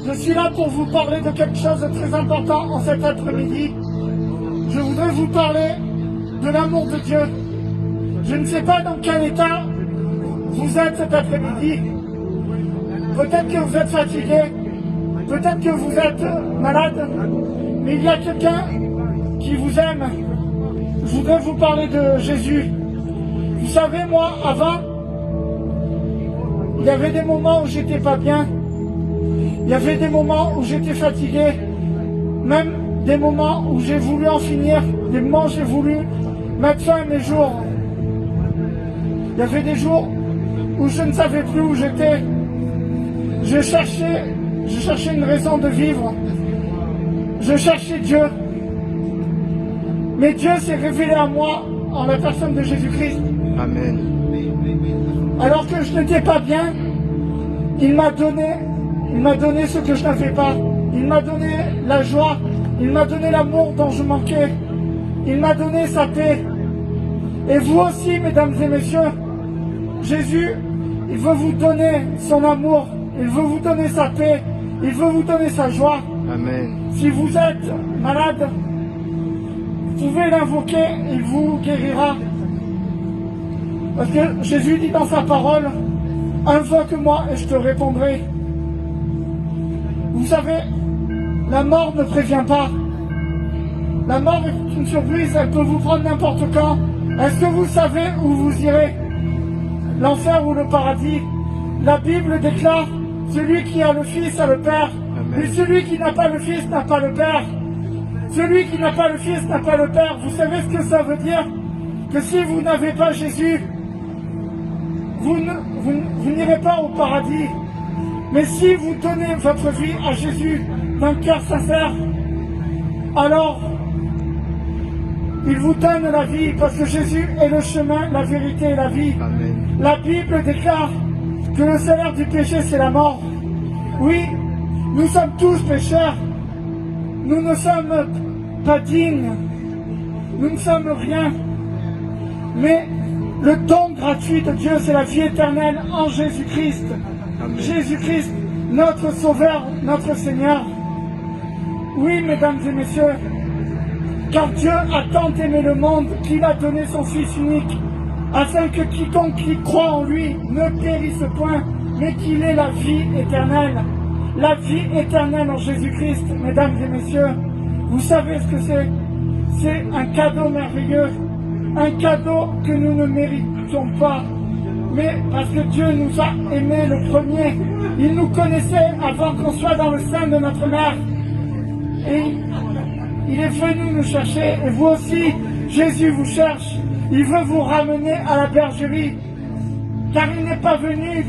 Je suis là pour vous parler de quelque chose de très important en cet après-midi. Je voudrais vous parler de l'amour de Dieu. Je ne sais pas dans quel état vous êtes cet après-midi. Peut-être que vous êtes fatigué, peut-être que vous êtes malade, mais il y a quelqu'un qui vous aime. Je voudrais vous parler de Jésus. Vous savez, moi, avant, il y avait des moments où j'étais pas bien. Il y avait des moments où j'étais fatigué. Même des moments où j'ai voulu en finir. Des moments où j'ai voulu mettre fin à mes jours. Il y avait des jours où je ne savais plus où j'étais. Je cherchais une raison de vivre. Je cherchais Dieu. Mais Dieu s'est révélé à moi en la personne de Jésus-Christ. Amen. Alors que je n'étais pas bien, il m'a donné ce que je n'avais pas. Il m'a donné la joie, il m'a donné l'amour dont je manquais. Il m'a donné sa paix. Et vous aussi, mesdames et messieurs, Jésus, il veut vous donner son amour, il veut vous donner sa paix, il veut vous donner sa joie. Amen. Si vous êtes malade, vous pouvez l'invoquer, il vous guérira. Parce que Jésus dit dans sa parole, invoque-moi et je te répondrai. Vous savez, la mort ne prévient pas. La mort est une surprise, elle peut vous prendre n'importe quand. Est-ce que vous savez où vous irez? L'enfer ou le paradis? La Bible déclare, celui qui a le Fils a le Père. Amen. Et celui qui n'a pas le Fils n'a pas le Père. Celui qui n'a pas le Fils n'a pas le Père. Vous savez ce que ça veut dire? Que si vous n'avez pas Jésus, vous n'irez pas au paradis. Mais si vous donnez votre vie à Jésus d'un cœur sincère, alors il vous donne la vie, parce que Jésus est le chemin, la vérité et la vie. Amen. La Bible déclare que le salaire du péché, c'est la mort. Oui, nous sommes tous pécheurs. Nous ne sommes pas dignes. Nous ne sommes rien. Mais le don gratuit de Dieu, c'est la vie éternelle en Jésus-Christ. Jésus-Christ, notre Sauveur, notre Seigneur. Oui, mesdames et messieurs, car Dieu a tant aimé le monde qu'il a donné son Fils unique, afin que quiconque y croit en lui ne périsse point, mais qu'il ait la vie éternelle. La vie éternelle en Jésus-Christ, mesdames et messieurs, vous savez ce que c'est? C'est un cadeau merveilleux, un cadeau que nous ne méritons pas, mais parce que Dieu nous a aimés le premier. Il nous connaissait avant qu'on soit dans le sein de notre mère. Et il est venu nous chercher, et vous aussi, Jésus vous cherche. Il veut vous ramener à la bergerie, car il n'est pas venu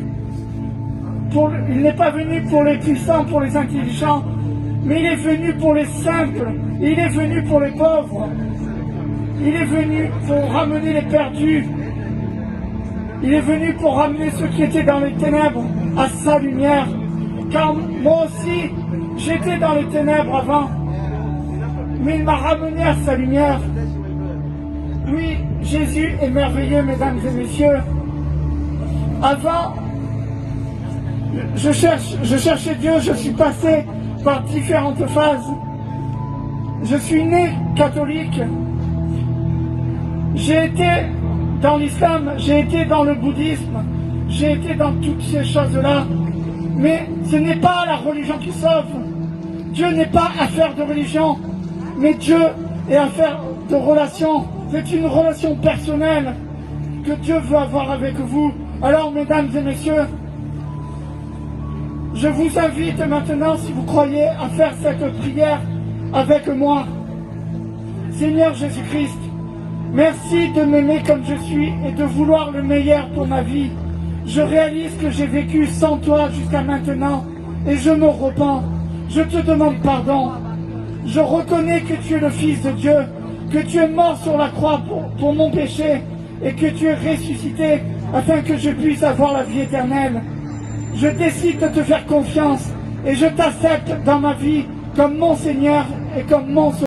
pour les puissants, pour les intelligents, mais il est venu pour les simples, il est venu pour les pauvres, il est venu pour ramener les perdus, il est venu pour ramener ceux qui étaient dans les ténèbres à sa lumière, car moi aussi, j'étais dans les ténèbres avant, mais il m'a ramené à sa lumière. Oui, Jésus est merveilleux, mesdames et messieurs. Avant, je cherchais Dieu, je suis passé par différentes phases. Je suis né catholique. J'ai été dans l'islam, j'ai été dans le bouddhisme, j'ai été dans toutes ces choses-là. Mais ce n'est pas la religion qui sauve. Dieu n'est pas affaire de religion, mais Dieu est affaire de relation. C'est une relation personnelle que Dieu veut avoir avec vous. Alors, mesdames et messieurs, je vous invite maintenant, si vous croyez, à faire cette prière avec moi. Seigneur Jésus-Christ, merci de m'aimer comme je suis et de vouloir le meilleur pour ma vie. Je réalise que j'ai vécu sans toi jusqu'à maintenant et je me repens. Je te demande pardon. Je reconnais que tu es le Fils de Dieu, que tu es mort sur la croix pour mon péché et que tu es ressuscité afin que je puisse avoir la vie éternelle. Je décide de te faire confiance et je t'accepte dans ma vie comme mon Seigneur et comme mon Sauveur.